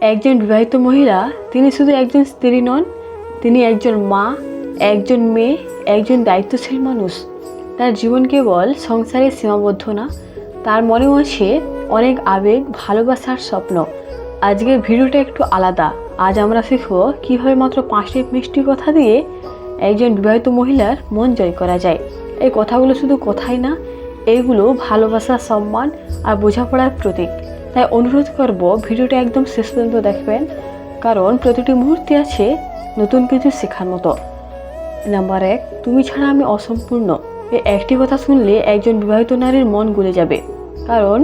একজন বিবাহিত মহিলা তিনি শুধু একজন স্ত্রী নন, তিনি একজন মা, একজন মেয়ে, একজন দায়িত্বশীল মানুষ। তার জীবন কেবল সংসারে সীমাবদ্ধ না, তার মনেও আছে অনেক আবেগ, ভালোবাসার স্বপ্ন। আজকের ভিডিওটা একটু আলাদা। আজ আমরা শিখব কীভাবে মাত্র 5টি মিষ্টি কথা দিয়ে একজন বিবাহিত মহিলার মন জয় করা যায়। এই কথাগুলো শুধু কথাই না, এইগুলো ভালোবাসা, সম্মান আর বোঝাপড়ার প্রতীক। তাই অনুরোধ করব ভিডিওটা একদম শেষ পর্যন্ত দেখবেন, কারণ প্রতিটি মুহূর্তে আছে নতুন কিছু শেখার মতো। নাম্বার 1, তুমি ছাড়া আমি অসম্পূর্ণ। এই একটি কথা শুনলে একজন বিবাহিত নারীর মন গলে যাবে, কারণ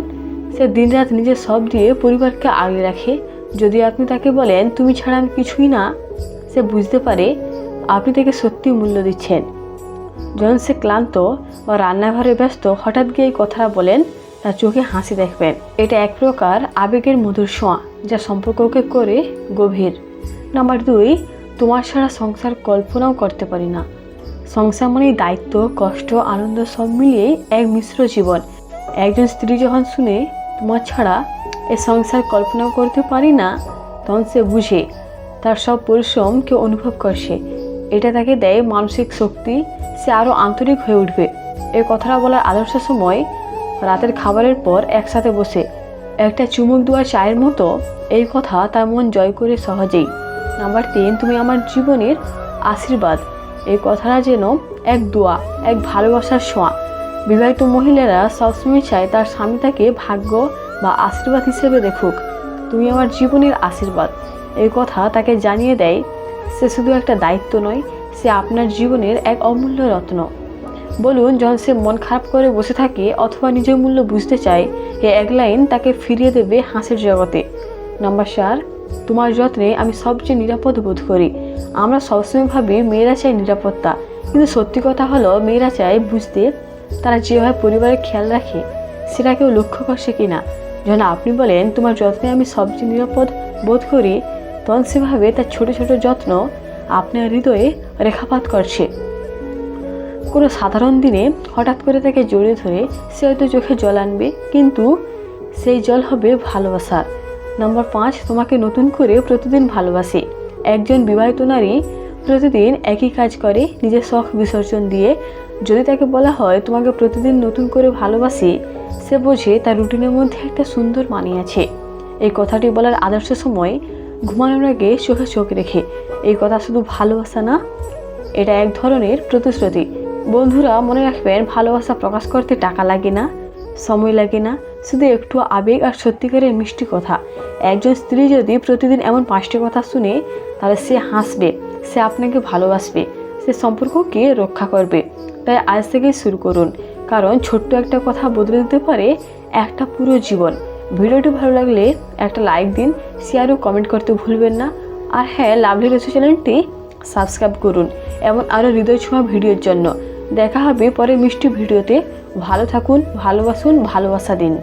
সে দিনরাত নিজের সব দিয়ে পরিবারকে আগলে রাখে। যদি আপনি তাকে বলেন তুমি ছাড়া আমি কিছুই না, সে বুঝতে পারে আপনি তাকে সত্যি মূল্য দিচ্ছেন। যখন সে ক্লান্ত বা রান্নাঘরে ব্যস্ত হঠাৎ গিয়ে এই কথাটা বলেন, তার চোখে হাসি দেখবেন। এটা এক প্রকার আবেগের মধুর ছোঁয়া, যা সম্পর্ককে করে গভীর। নাম্বার 2, তোমার ছাড়া সংসার কল্পনাও করতে পারি না। সংসার মানেই দায়িত্ব, কষ্ট, আনন্দ সব মিলিয়ে এক মিশ্র জীবন। একজন স্ত্রী যখন শুনে তোমার ছাড়া এই সংসার কল্পনাও করতে পারি না, তখন সে বুঝে তার সব পরিশ্রম কেউ অনুভব করছে। এটা তাকে দেয় মানসিক শক্তি, সে আরও আন্তরিক হয়ে উঠবে। এই কথাটা বলার আদর্শ সময় রাতের খাবারের পর একসাথে বসে একটা চুমুক দেওয়া চায়ের মতো। এই কথা তার মন জয় করে সহজেই। নাম্বার 3, তুমি আমার জীবনের আশীর্বাদ। এই কথাটা যেন এক দোয়া, এক ভালোবাসার ছোঁয়া। বিবাহিত মহিলারা সবসময় চায় তার স্বামী তাকে ভাগ্য বা আশীর্বাদ হিসেবে দেখুক। তুমি আমার জীবনের আশীর্বাদ, এই কথা তাকে জানিয়ে দেয় সে শুধু একটা দায়িত্ব নয়, সে আপনার জীবনের এক অমূল্য রত্ন। বলুন, যখন সে মন খারাপ করে বসে থাকে অথবা নিজের মূল্য বুঝতে চায়, এই এক লাইন তাকে ফিরিয়ে দেবে হাসির জগতে। নাম্বার 4, তোমার যত্নে আমি সবচেয়ে নিরাপদ বোধ করি। আমরা সবসময় ভাবি মেয়েরা চায় নিরাপত্তা, কিন্তু সত্যি কথা হলো মেয়েরা চায় বুঝতে তারা যেভাবে পরিবারের খেয়াল রাখে সেটা কেউ লক্ষ্য করছে কিনা। যখন আপনি বলেন তোমার যত্নে আমি সবচেয়ে নিরাপদ বোধ করি, তখন সেভাবে তার ছোট ছোট যত্ন আপনার হৃদয়ে রেখাপাত করছে। কোনো সাধারণ দিনে হঠাৎ করে তাকে জড়িয়ে ধরে সে হয়তো চোখে জল আনবে, কিন্তু সেই জল হবে ভালোবাসার। নাম্বার 5, তোমাকে নতুন করে প্রতিদিন ভালোবাসে। একজন বিবাহিত নারী প্রতিদিন একই কাজ করে, নিজের শখ বিসর্জন দিয়ে। যদি তাকে বলা হয় তোমাকে প্রতিদিন নতুন করে ভালোবাসি, সে বোঝে তার রুটিনের মধ্যে একটা সুন্দর মানি আছে। এই কথাটি বলার আদর্শ সময় ঘুমানোর আগে চোখে চোখ রেখে। এই কথা শুধু ভালোবাসা না, এটা এক ধরনের প্রতিশ্রুতি। বন্ধুরা, মনে রাখবেন, ভালোবাসা প্রকাশ করতে টাকা লাগে না, সময় লাগে না, শুধু একটু আবেগ আর সত্যিকারের মিষ্টি কথা। একজন স্ত্রী যদি প্রতিদিন এমন 5টি কথা শুনে, তাহলে সে হাসবে, সে আপনাকে ভালোবাসবে, সে সম্পর্ককে রক্ষা করবে। তাই আজ থেকেই শুরু করুন, কারণ ছোট্ট একটা কথা বদলে দিতে পারে একটা পুরো জীবন। ভিডিওটি ভালো লাগলে একটা লাইক দিন, শেয়ার ও কমেন্ট করতে ভুলবেন না। আর হ্যাঁ, লাভলি রয়েছে চ্যানেলটি সাবস্ক্রাইব করুন এবং আরও হৃদয় ছোঁয়া ভিডিওর জন্য। দেখা হবে পরের মিষ্টি ভিডিওতে। ভালো থাকুন, ভালোবাসুন, ভালোবাসা দিন।